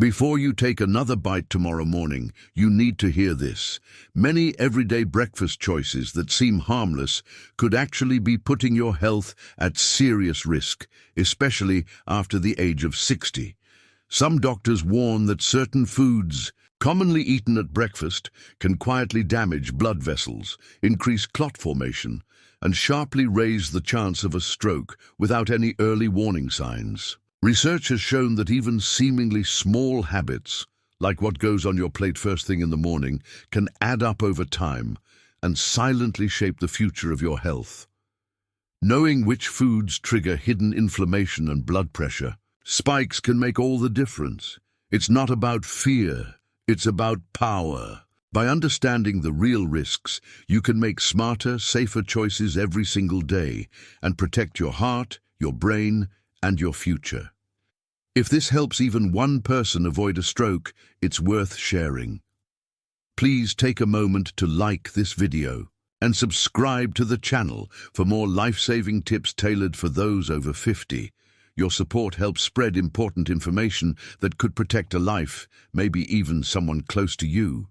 Before you take another bite tomorrow morning, you need to hear this. Many everyday breakfast choices that seem harmless could actually be putting your health at serious risk, especially after the age of 60. Some doctors warn that certain foods, commonly eaten at breakfast, can quietly damage blood vessels, increase clot formation, and sharply raise the chance of a stroke without any early warning signs. Research has shown that even seemingly small habits, like what goes on your plate first thing in the morning, can add up over time and silently shape the future of your health. Knowing which foods trigger hidden inflammation and blood pressure spikes can make all the difference. It's not about fear, it's about power. By understanding the real risks, you can make smarter, safer choices every single day and protect your heart, your brain, and your future. If this helps even one person avoid a stroke, it's worth sharing. Please take a moment to like this video and subscribe to the channel for more life-saving tips tailored for those over 50. Your support helps spread important information that could protect a life, maybe even someone close to you.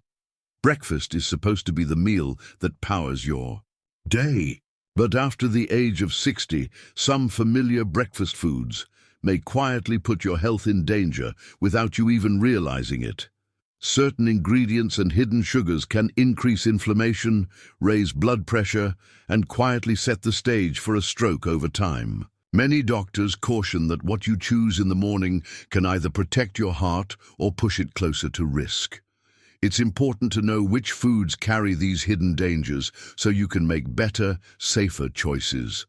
Breakfast is supposed to be the meal that powers your day. But after the age of 60, some familiar breakfast foods may quietly put your health in danger without you even realizing it. Certain ingredients and hidden sugars can increase inflammation, raise blood pressure, and quietly set the stage for a stroke over time. Many doctors caution that what you choose in the morning can either protect your heart or push it closer to risk. It's important to know which foods carry these hidden dangers so you can make better, safer choices.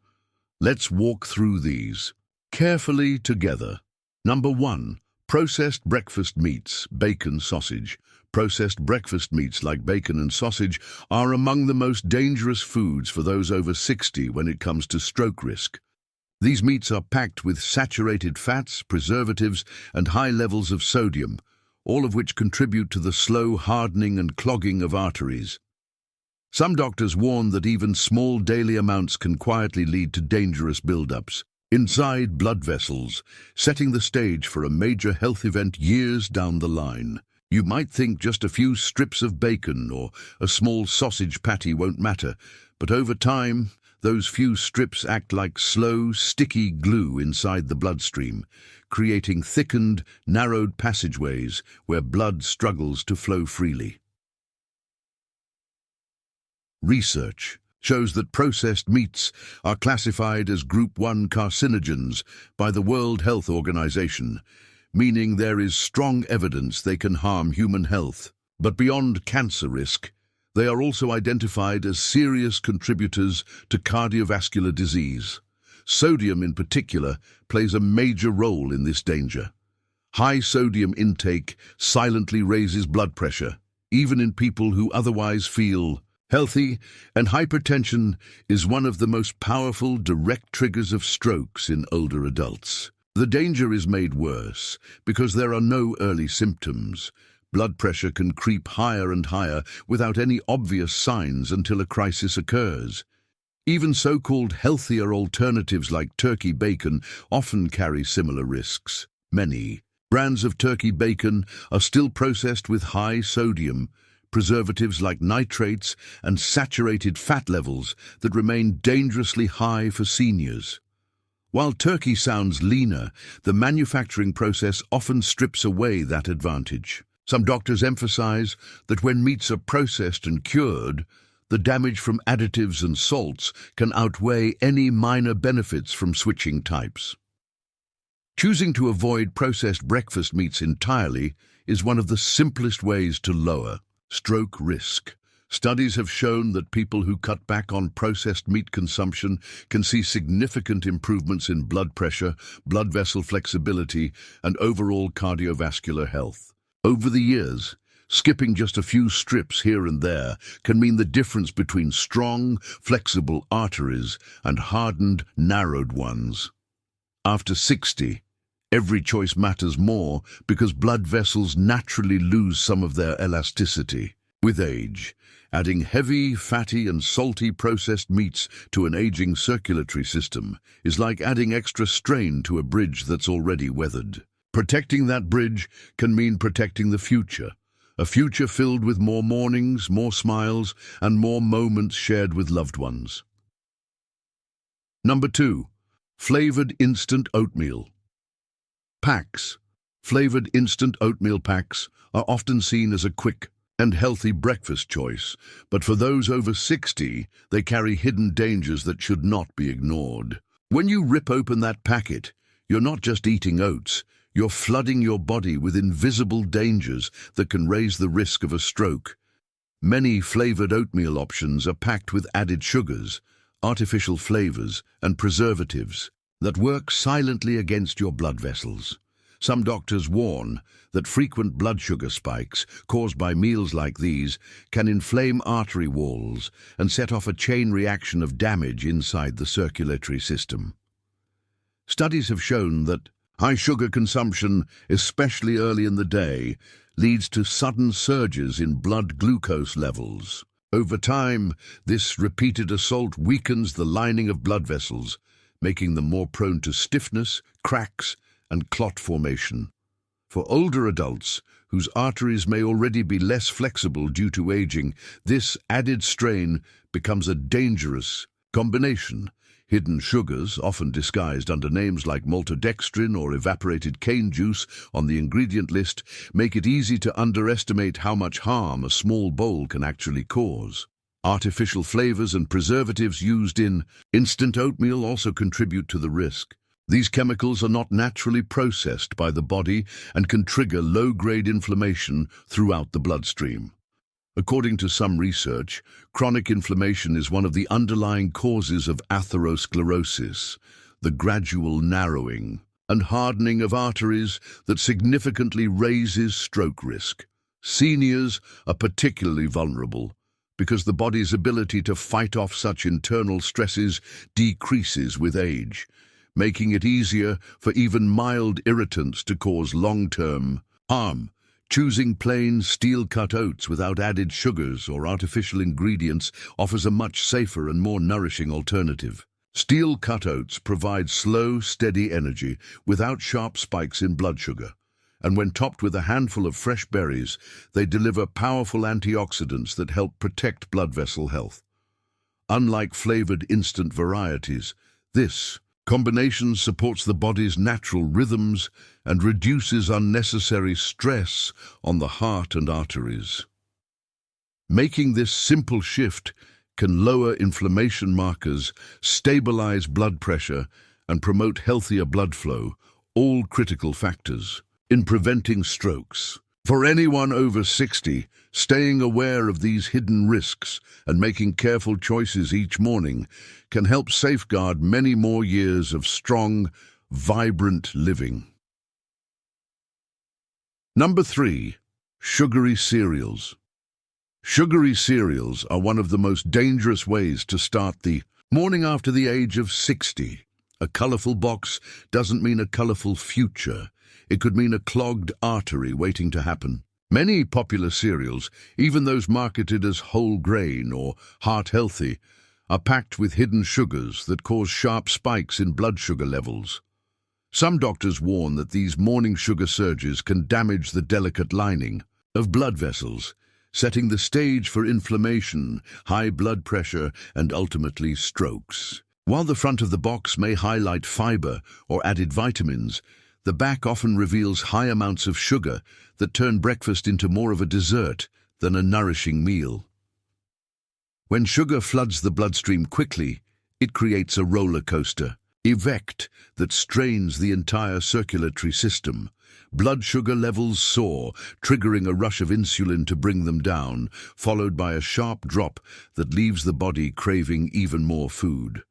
Let's walk through these carefully together. Number 1. Processed breakfast meats, bacon, sausage. Processed breakfast meats like bacon and sausage are among the most dangerous foods for those over 60 when it comes to stroke risk. These meats are packed with saturated fats, preservatives, and high levels of sodium, all of which contribute to the slow hardening and clogging of arteries. Some doctors warn that even small daily amounts can quietly lead to dangerous buildups inside blood vessels, setting the stage for a major health event years down the line. You might think just a few strips of bacon or a small sausage patty won't matter, but over time, those few strips act like slow, sticky glue inside the bloodstream, creating thickened, narrowed passageways where blood struggles to flow freely. Research shows that processed meats are classified as Group 1 carcinogens by the World Health Organization, meaning there is strong evidence they can harm human health. But beyond cancer risk, they are also identified as serious contributors to cardiovascular disease. Sodium, in particular, plays a major role in this danger. High sodium intake silently raises blood pressure, even in people who otherwise feel healthy, and hypertension is one of the most powerful direct triggers of strokes in older adults. The danger is made worse because there are no early symptoms. Blood pressure can creep higher and higher without any obvious signs until a crisis occurs. Even so-called healthier alternatives like turkey bacon often carry similar risks. Many brands of turkey bacon are still processed with high sodium, preservatives like nitrates, and saturated fat levels that remain dangerously high for seniors. While turkey sounds leaner, the manufacturing process often strips away that advantage. Some doctors emphasize that when meats are processed and cured, the damage from additives and salts can outweigh any minor benefits from switching types. Choosing to avoid processed breakfast meats entirely is one of the simplest ways to lower stroke risk. Studies have shown that people who cut back on processed meat consumption can see significant improvements in blood pressure, blood vessel flexibility, and overall cardiovascular health. Over the years, skipping just a few strips here and there can mean the difference between strong, flexible arteries and hardened, narrowed ones. After 60, every choice matters more because blood vessels naturally lose some of their elasticity. With age, adding heavy, fatty and salty processed meats to an aging circulatory system is like adding extra strain to a bridge that's already weathered. Protecting that bridge can mean protecting the future, a future filled with more mornings, more smiles, and more moments shared with loved ones. Number 2. Flavored instant oatmeal. Packs. Flavored instant oatmeal packs are often seen as a quick and healthy breakfast choice, but for those over 60, they carry hidden dangers that should not be ignored. When you rip open that packet, you're not just eating oats, you're flooding your body with invisible dangers that can raise the risk of a stroke. Many flavored oatmeal options are packed with added sugars, artificial flavors, and preservatives that work silently against your blood vessels. Some doctors warn that frequent blood sugar spikes caused by meals like these can inflame artery walls and set off a chain reaction of damage inside the circulatory system. Studies have shown that high sugar consumption, especially early in the day, leads to sudden surges in blood glucose levels. Over time, this repeated assault weakens the lining of blood vessels, making them more prone to stiffness, cracks, and clot formation. For older adults, whose arteries may already be less flexible due to aging, this added strain becomes a dangerous combination. Hidden sugars, often disguised under names like maltodextrin or evaporated cane juice on the ingredient list, make it easy to underestimate how much harm a small bowl can actually cause. Artificial flavors and preservatives used in instant oatmeal also contribute to the risk. These chemicals are not naturally processed by the body and can trigger low-grade inflammation throughout the bloodstream. According to some research, chronic inflammation is one of the underlying causes of atherosclerosis, the gradual narrowing and hardening of arteries that significantly raises stroke risk. Seniors are particularly vulnerable because the body's ability to fight off such internal stresses decreases with age, making it easier for even mild irritants to cause long-term harm. Choosing plain steel-cut oats without added sugars or artificial ingredients offers a much safer and more nourishing alternative. Steel-cut oats provide slow, steady energy without sharp spikes in blood sugar, and when topped with a handful of fresh berries, they deliver powerful antioxidants that help protect blood vessel health. Unlike flavored instant varieties, this combination supports the body's natural rhythms and reduces unnecessary stress on the heart and arteries. Making this simple shift can lower inflammation markers, stabilize blood pressure, and promote healthier blood flow, all critical factors in preventing strokes. For anyone over 60, staying aware of these hidden risks and making careful choices each morning can help safeguard many more years of strong, vibrant living. Number 3. Sugary cereals. Sugary cereals are one of the most dangerous ways to start the morning after the age of 60. A colorful box doesn't mean a colorful future. It could mean a clogged artery waiting to happen. Many popular cereals, even those marketed as whole grain or heart-healthy, are packed with hidden sugars that cause sharp spikes in blood sugar levels. Some doctors warn that these morning sugar surges can damage the delicate lining of blood vessels, setting the stage for inflammation, high blood pressure, and ultimately strokes. While the front of the box may highlight fiber or added vitamins, the back often reveals high amounts of sugar that turn breakfast into more of a dessert than a nourishing meal. When sugar floods the bloodstream quickly, it creates a roller coaster effect that strains the entire circulatory system. Blood sugar levels soar, triggering a rush of insulin to bring them down, followed by a sharp drop that leaves the body craving even more food.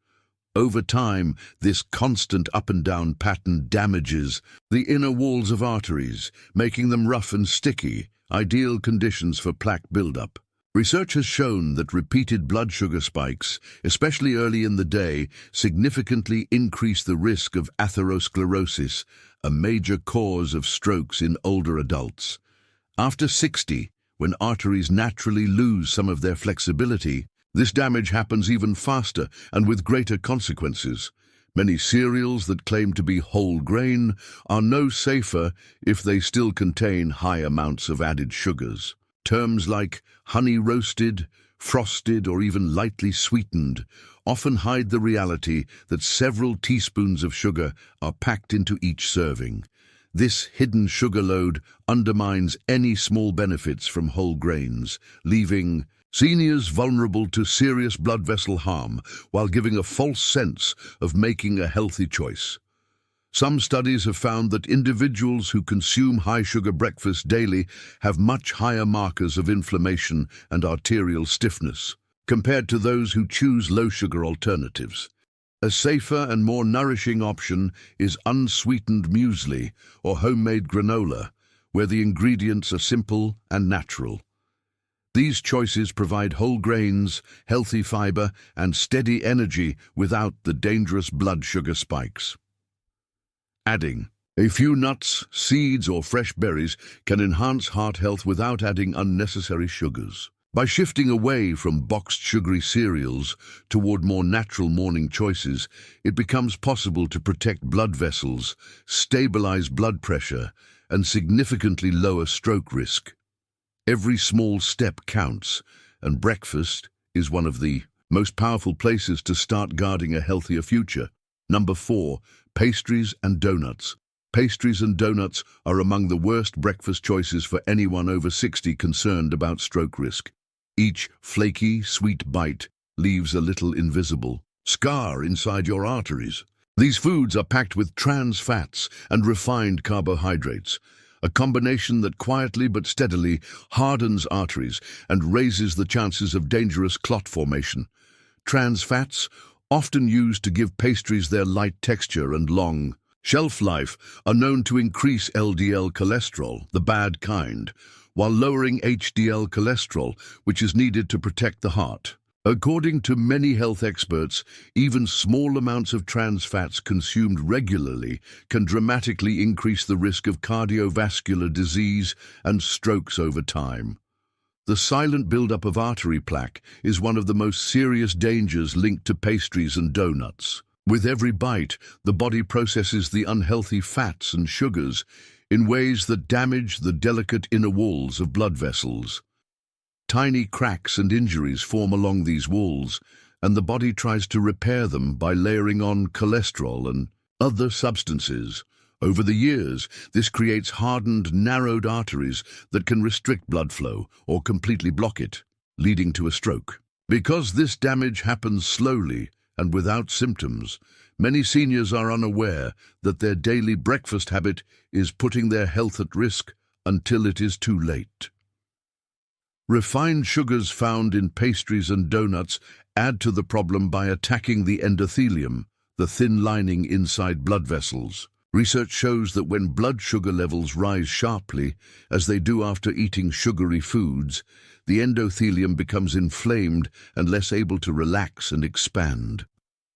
Over time, this constant up and down pattern damages the inner walls of arteries, making them rough and sticky, ideal conditions for plaque buildup. Research has shown that repeated blood sugar spikes, especially early in the day, significantly increase the risk of atherosclerosis, a major cause of strokes in older adults. After 60, when arteries naturally lose some of their flexibility, this damage happens even faster and with greater consequences. Many cereals that claim to be whole grain are no safer if they still contain high amounts of added sugars. Terms like honey roasted, frosted, or even lightly sweetened often hide the reality that several teaspoons of sugar are packed into each serving. This hidden sugar load undermines any small benefits from whole grains, leaving seniors vulnerable to serious blood vessel harm while giving a false sense of making a healthy choice. Some studies have found that individuals who consume high-sugar breakfast daily have much higher markers of inflammation and arterial stiffness compared to those who choose low-sugar alternatives. A safer and more nourishing option is unsweetened muesli or homemade granola, where the ingredients are simple and natural. These choices provide whole grains, healthy fiber, and steady energy without the dangerous blood sugar spikes. Adding a few nuts, seeds, or fresh berries can enhance heart health without adding unnecessary sugars. By shifting away from boxed sugary cereals toward more natural morning choices, it becomes possible to protect blood vessels, stabilize blood pressure, and significantly lower stroke risk. Every small step counts, and breakfast is one of the most powerful places to start guarding a healthier future. Number 4, pastries and donuts. Pastries and donuts are among the worst breakfast choices for anyone over 60 concerned about stroke risk. Each flaky, sweet bite leaves a little invisible scar inside your arteries. These foods are packed with trans fats and refined carbohydrates, a combination that quietly but steadily hardens arteries and raises the chances of dangerous clot formation. Trans fats, often used to give pastries their light texture and long shelf life, are known to increase LDL cholesterol, the bad kind, while lowering HDL cholesterol, which is needed to protect the heart. According to many health experts, even small amounts of trans fats consumed regularly can dramatically increase the risk of cardiovascular disease and strokes over time. The silent buildup of artery plaque is one of the most serious dangers linked to pastries and donuts. With every bite, the body processes the unhealthy fats and sugars in ways that damage the delicate inner walls of blood vessels. Tiny cracks and injuries form along these walls, and the body tries to repair them by layering on cholesterol and other substances. Over the years, this creates hardened, narrowed arteries that can restrict blood flow or completely block it, leading to a stroke. Because this damage happens slowly and without symptoms, many seniors are unaware that their daily breakfast habit is putting their health at risk until it is too late. Refined sugars found in pastries and donuts add to the problem by attacking the endothelium, the thin lining inside blood vessels. Research shows that when blood sugar levels rise sharply, as they do after eating sugary foods, the endothelium becomes inflamed and less able to relax and expand.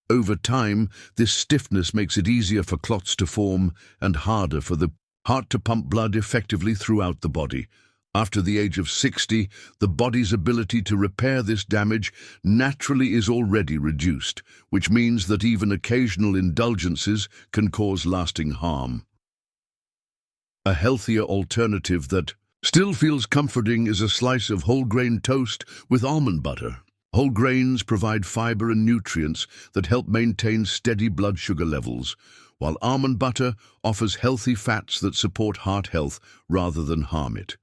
Over time, this stiffness makes it easier for clots to form and harder for the heart to pump blood effectively throughout the body. After the age of 60, the body's ability to repair this damage naturally is already reduced, which means that even occasional indulgences can cause lasting harm. A healthier alternative that still feels comforting is a slice of whole grain toast with almond butter. Whole grains provide fiber and nutrients that help maintain steady blood sugar levels, while almond butter offers healthy fats that support heart health rather than harm it.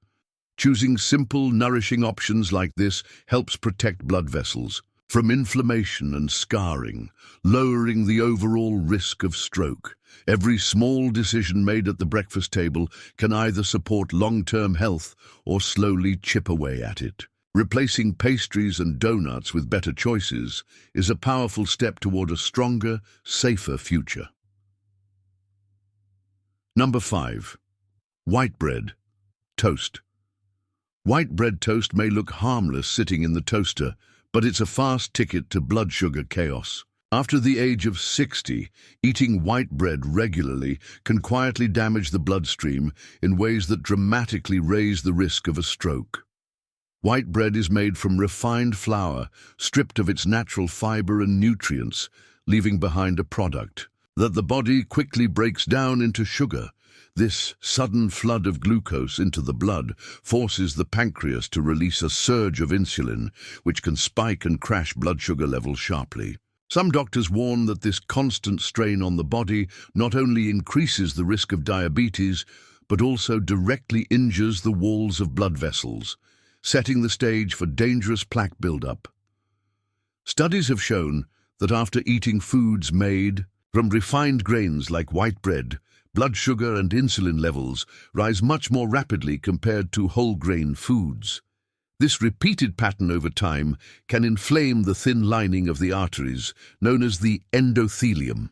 Choosing simple, nourishing options like this helps protect blood vessels from inflammation and scarring, lowering the overall risk of stroke. Every small decision made at the breakfast table can either support long-term health or slowly chip away at it. Replacing pastries and donuts with better choices is a powerful step toward a stronger, safer future. Number 5. White bread, toast. White bread toast may look harmless sitting in the toaster, but it's a fast ticket to blood sugar chaos. After the age of 60, eating white bread regularly can quietly damage the bloodstream in ways that dramatically raise the risk of a stroke. White bread is made from refined flour, stripped of its natural fiber and nutrients, leaving behind a product that the body quickly breaks down into sugar. This sudden flood of glucose into the blood forces the pancreas to release a surge of insulin, which can spike and crash blood sugar levels sharply. Some doctors warn that this constant strain on the body not only increases the risk of diabetes, but also directly injures the walls of blood vessels, setting the stage for dangerous plaque buildup. Studies have shown that after eating foods made from refined grains like white bread, blood sugar and insulin levels rise much more rapidly compared to whole grain foods. This repeated pattern over time can inflame the thin lining of the arteries, known as the endothelium.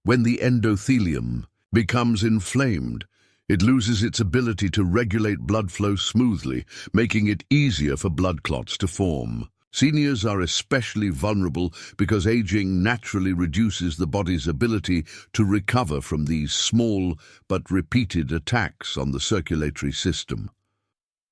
When the endothelium becomes inflamed, it loses its ability to regulate blood flow smoothly, making it easier for blood clots to form. Seniors are especially vulnerable because aging naturally reduces the body's ability to recover from these small but repeated attacks on the circulatory system.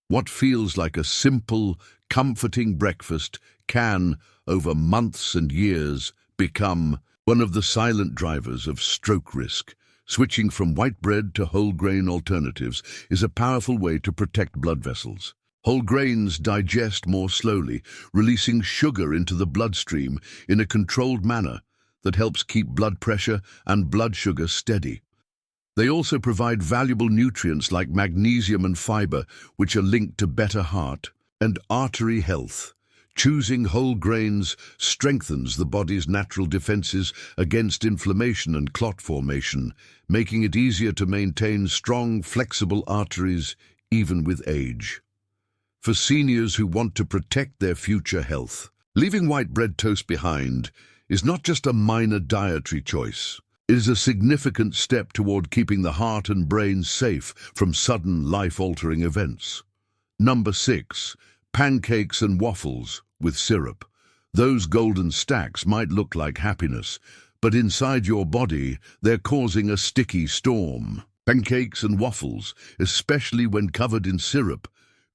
What feels like a simple, comforting breakfast can, over months and years, become one of the silent drivers of stroke risk. Switching from white bread to whole grain alternatives is a powerful way to protect blood vessels. Whole grains digest more slowly, releasing sugar into the bloodstream in a controlled manner that helps keep blood pressure and blood sugar steady. They also provide valuable nutrients like magnesium and fiber, which are linked to better heart and artery health. Choosing whole grains strengthens the body's natural defenses against inflammation and clot formation, making it easier to maintain strong, flexible arteries even with age. For seniors who want to protect their future health, leaving white bread toast behind is not just a minor dietary choice. It is a significant step toward keeping the heart and brain safe from sudden life-altering events. Number 6. Pancakes and waffles with syrup. Those golden stacks might look like happiness, but inside your body, they're causing a sticky storm. Pancakes and waffles, especially when covered in syrup,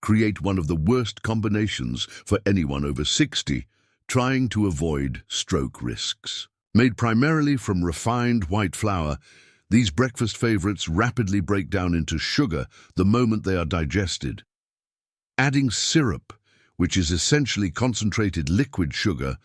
create one of the worst combinations for anyone over 60 trying to avoid stroke risks. Made primarily from refined white flour, these breakfast favorites rapidly break down into sugar the moment they are digested. Adding syrup, which is essentially concentrated liquid sugar,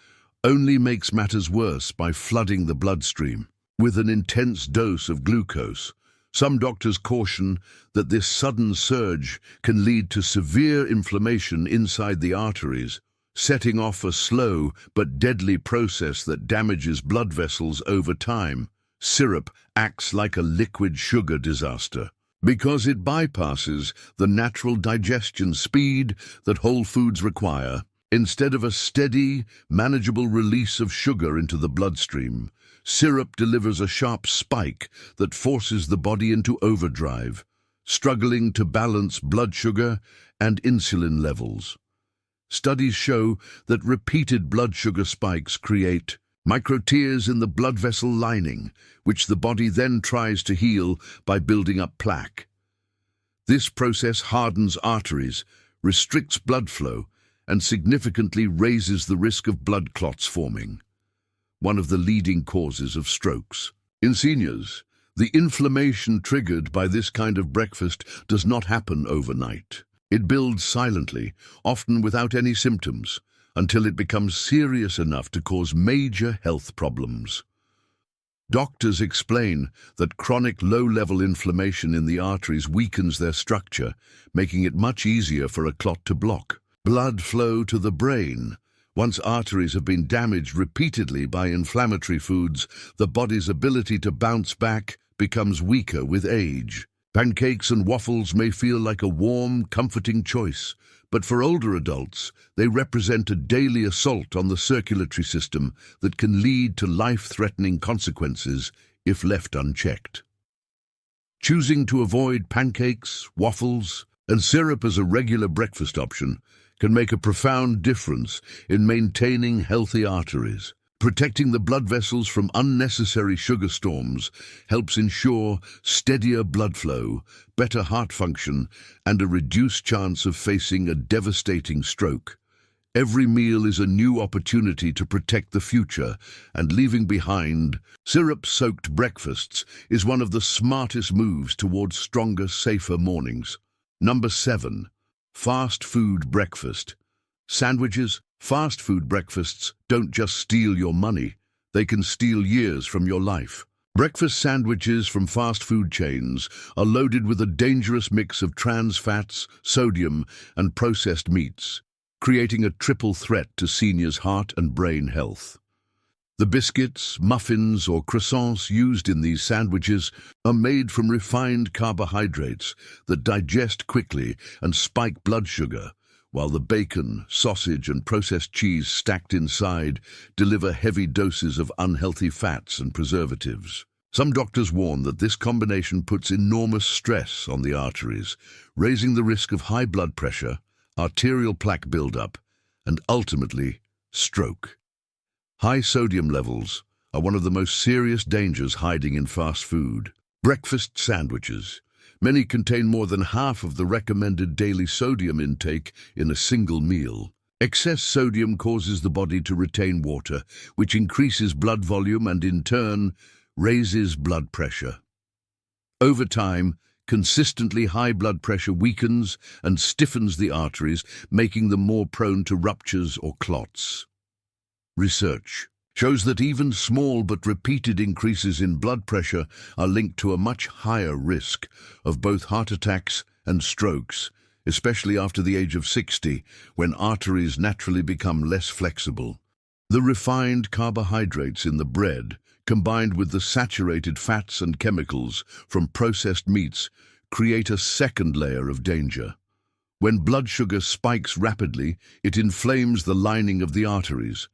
only makes matters worse by flooding the bloodstream with an intense dose of glucose. Some doctors caution that this sudden surge can lead to severe inflammation inside the arteries, setting off a slow but deadly process that damages blood vessels over time. Syrup acts like a liquid sugar disaster because it bypasses the natural digestion speed that whole foods require. Instead of a steady, manageable release of sugar into the bloodstream, syrup delivers a sharp spike that forces the body into overdrive, struggling to balance blood sugar and insulin levels. Studies show that repeated blood sugar spikes create microtears in the blood vessel lining, which the body then tries to heal by building up plaque. This process hardens arteries, restricts blood flow, and significantly raises the risk of blood clots forming, one of the leading causes of strokes. In seniors, the inflammation triggered by this kind of breakfast does not happen overnight. It builds silently, often without any symptoms, until it becomes serious enough to cause major health problems. Doctors explain that chronic low-level inflammation in the arteries weakens their structure, making it much easier for a clot to block blood flow to the brain. Once arteries have been damaged repeatedly by inflammatory foods, the body's ability to bounce back becomes weaker with age. Pancakes and waffles may feel like a warm, comforting choice, but for older adults, they represent a daily assault on the circulatory system that can lead to life-threatening consequences if left unchecked. Choosing to avoid pancakes, waffles, and syrup as a regular breakfast option can make a profound difference in maintaining healthy arteries. Protecting the blood vessels from unnecessary sugar storms helps ensure steadier blood flow, better heart function, and a reduced chance of facing a devastating stroke. Every meal is a new opportunity to protect the future, and leaving behind syrup-soaked breakfasts is one of the smartest moves towards stronger, safer mornings. Number 7. Fast food breakfast. Sandwiches. Fast food breakfasts don't just steal your money, they can steal years from your life. Breakfast sandwiches from fast food chains are loaded with a dangerous mix of trans fats, sodium, and processed meats, creating a triple threat to seniors' heart and brain health. The biscuits, muffins, or croissants used in these sandwiches are made from refined carbohydrates that digest quickly and spike blood sugar, while the bacon, sausage, and processed cheese stacked inside deliver heavy doses of unhealthy fats and preservatives. Some doctors warn that this combination puts enormous stress on the arteries, raising the risk of high blood pressure, arterial plaque buildup, and ultimately, stroke. High sodium levels are one of the most serious dangers hiding in fast food. Breakfast sandwiches. Many contain more than half of the recommended daily sodium intake in a single meal. Excess sodium causes the body to retain water, which increases blood volume and, in turn, raises blood pressure. Over time, consistently high blood pressure weakens and stiffens the arteries, making them more prone to ruptures or clots. Research shows that even small but repeated increases in blood pressure are linked to a much higher risk of both heart attacks and strokes, especially after the age of 60, when arteries naturally become less flexible. The refined carbohydrates in the bread, combined with the saturated fats and chemicals from processed meats, create a second layer of danger. When blood sugar spikes rapidly, it inflames the lining of the arteries,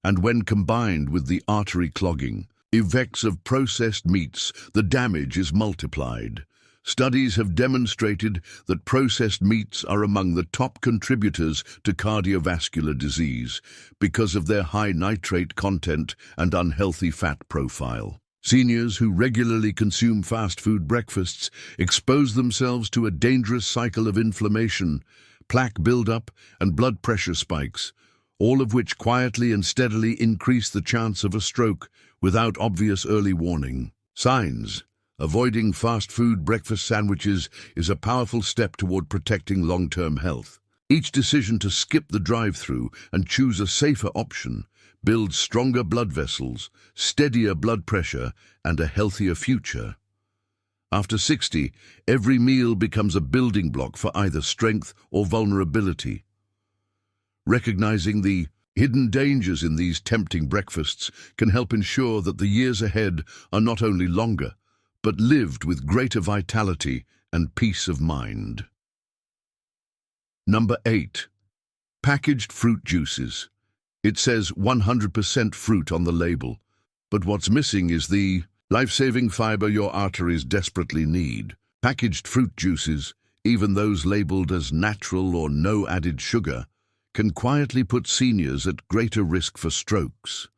and when combined with the artery clogging effects of processed meats, the damage is multiplied. Studies have demonstrated that processed meats are among the top contributors to cardiovascular disease because of their high nitrate content and unhealthy fat profile. Seniors who regularly consume fast food breakfasts expose themselves to a dangerous cycle of inflammation, plaque buildup, and blood pressure spikes, all of which quietly and steadily increase the chance of a stroke without obvious early warning. Signs. Avoiding fast food breakfast sandwiches is a powerful step toward protecting long-term health. Each decision to skip the drive-through and choose a safer option builds stronger blood vessels, steadier blood pressure, and a healthier future. After 60, every meal becomes a building block for either strength or vulnerability. Recognizing the hidden dangers in these tempting breakfasts can help ensure that the years ahead are not only longer, but lived with greater vitality and peace of mind. Number 8. Packaged fruit juices. It says 100% fruit on the label, but what's missing is the life-saving fiber your arteries desperately need. Packaged fruit juices, even those labeled as natural or no added sugar, can quietly put seniors at greater risk for strokes.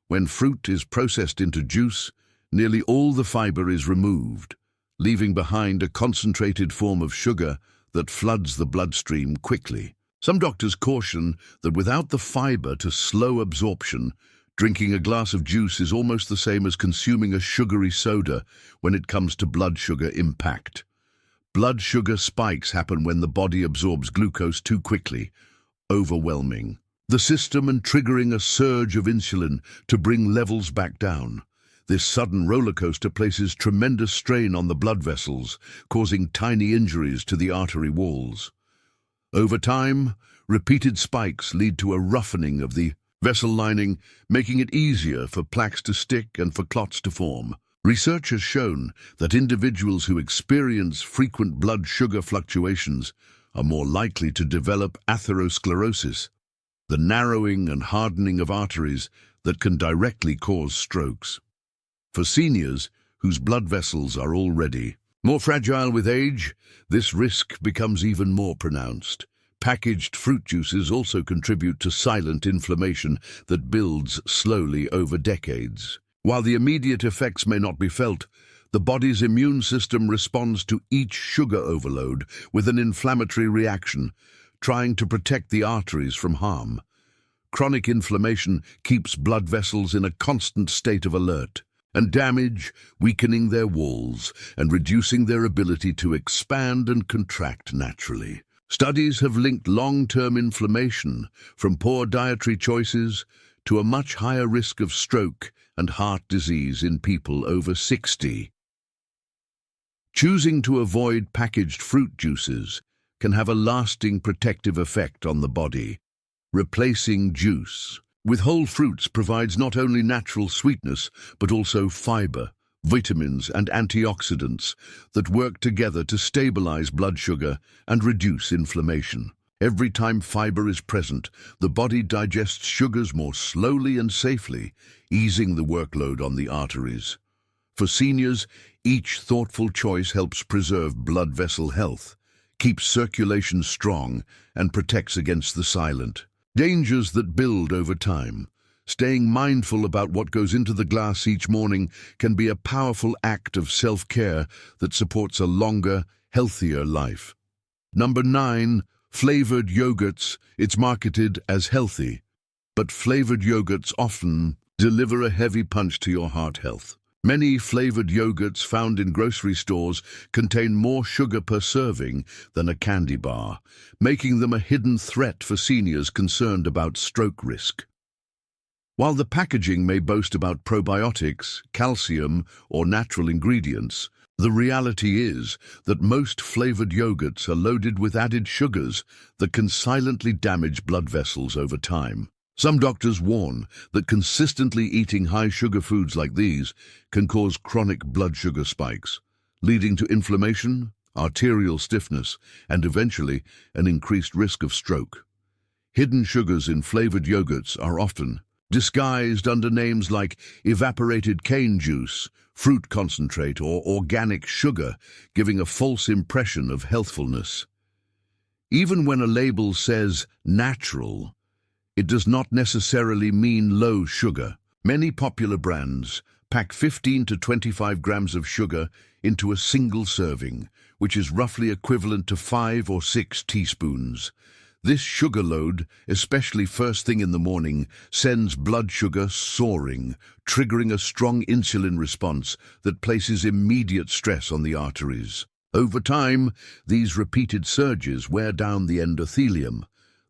When fruit is processed into juice, nearly all the fiber is removed, leaving behind a concentrated form of sugar that floods the bloodstream quickly. Some doctors caution that without the fiber to slow absorption, drinking a glass of juice is almost the same as consuming a sugary soda when it comes to blood sugar impact. Blood sugar spikes happen when the body absorbs glucose too quickly, overwhelming the system and triggering a surge of insulin to bring levels back down. This sudden roller coaster places tremendous strain on the blood vessels, causing tiny injuries to the artery walls. Over time, repeated spikes lead to a roughening of the vessel lining, making it easier for plaques to stick and for clots to form. Research has shown that individuals who experience frequent blood sugar fluctuations are more likely to develop atherosclerosis, the narrowing and hardening of arteries that can directly cause strokes. For seniors whose blood vessels are already more fragile with age, this risk becomes even more pronounced. Packaged fruit juices also contribute to silent inflammation that builds slowly over decades. While the immediate effects may not be felt, the body's immune system responds to each sugar overload with an inflammatory reaction, trying to protect the arteries from harm. Chronic inflammation keeps blood vessels in a constant state of alert, and damage, weakening their walls and reducing their ability to expand and contract naturally. Studies have linked long-term inflammation from poor dietary choices to a much higher risk of stroke and heart disease in people over 60. Choosing to avoid packaged fruit juices can have a lasting protective effect on the body. Replacing juice with whole fruits provides not only natural sweetness, but also fiber, vitamins and antioxidants that work together to stabilize blood sugar and reduce inflammation. Every time fiber is present, the body digests sugars more slowly and safely, easing the workload on the arteries. For seniors, each thoughtful choice helps preserve blood vessel health, keeps circulation strong, and protects against the silent dangers that build over time. Staying mindful about what goes into the glass each morning can be a powerful act of self-care that supports a longer, healthier life. Number 9, flavored yogurts. It's marketed as healthy, but flavored yogurts often deliver a heavy punch to your heart health. Many flavored yogurts found in grocery stores contain more sugar per serving than a candy bar, making them a hidden threat for seniors concerned about stroke risk. While the packaging may boast about probiotics, calcium, or natural ingredients, the reality is that most flavored yogurts are loaded with added sugars that can silently damage blood vessels over time. Some doctors warn that consistently eating high-sugar foods like these can cause chronic blood sugar spikes, leading to inflammation, arterial stiffness, and eventually an increased risk of stroke. Hidden sugars in flavored yogurts are often disguised under names like evaporated cane juice, fruit concentrate, or organic sugar, giving a false impression of healthfulness. Even when a label says natural, it does not necessarily mean low sugar. Many popular brands pack 15 to 25 grams of sugar into a single serving, which is roughly equivalent to 5 or 6 teaspoons. This sugar load, especially first thing in the morning, sends blood sugar soaring, triggering a strong insulin response that places immediate stress on the arteries. Over time, these repeated surges wear down the endothelium,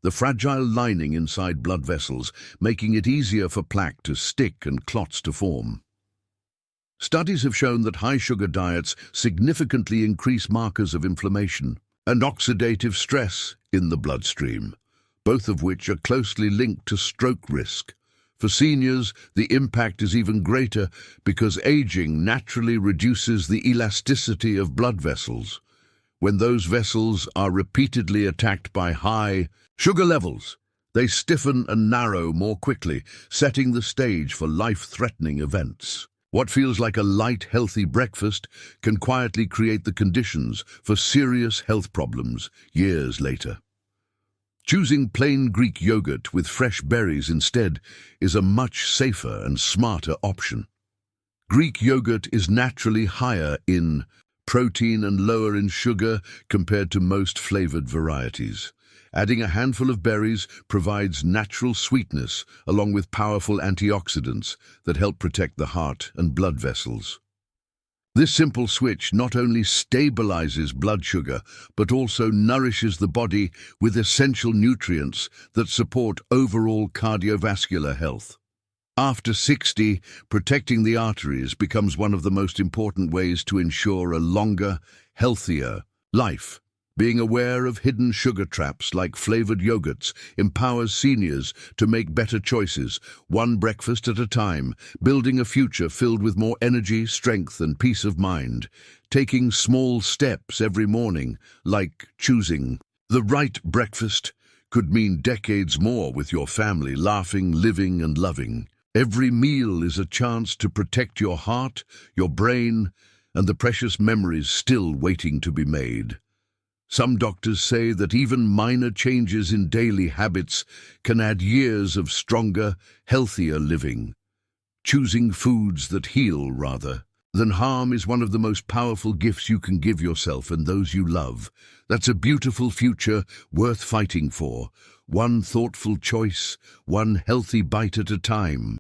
the fragile lining inside blood vessels, making it easier for plaque to stick and clots to form. Studies have shown that high-sugar diets significantly increase markers of inflammation and oxidative stress in the bloodstream, both of which are closely linked to stroke risk. For seniors, the impact is even greater because aging naturally reduces the elasticity of blood vessels. When those vessels are repeatedly attacked by high sugar levels, they stiffen and narrow more quickly, setting the stage for life-threatening events. What feels like a light, healthy breakfast can quietly create the conditions for serious health problems years later. Choosing plain Greek yogurt with fresh berries instead is a much safer and smarter option. Greek yogurt is naturally higher in protein and lower in sugar compared to most flavored varieties. Adding a handful of berries provides natural sweetness along with powerful antioxidants that help protect the heart and blood vessels. This simple switch not only stabilizes blood sugar, but also nourishes the body with essential nutrients that support overall cardiovascular health. After 60, protecting the arteries becomes one of the most important ways to ensure a longer, healthier life. Being aware of hidden sugar traps like flavored yogurts empowers seniors to make better choices, one breakfast at a time, building a future filled with more energy, strength, and peace of mind. Taking small steps every morning, like choosing the right breakfast, could mean decades more with your family, laughing, living, and loving. Every meal is a chance to protect your heart, your brain, and the precious memories still waiting to be made. Some doctors say that even minor changes in daily habits can add years of stronger, healthier living. Choosing foods that heal rather than harm is one of the most powerful gifts you can give yourself and those you love. That's a beautiful future worth fighting for, One thoughtful choice, one healthy bite at a time.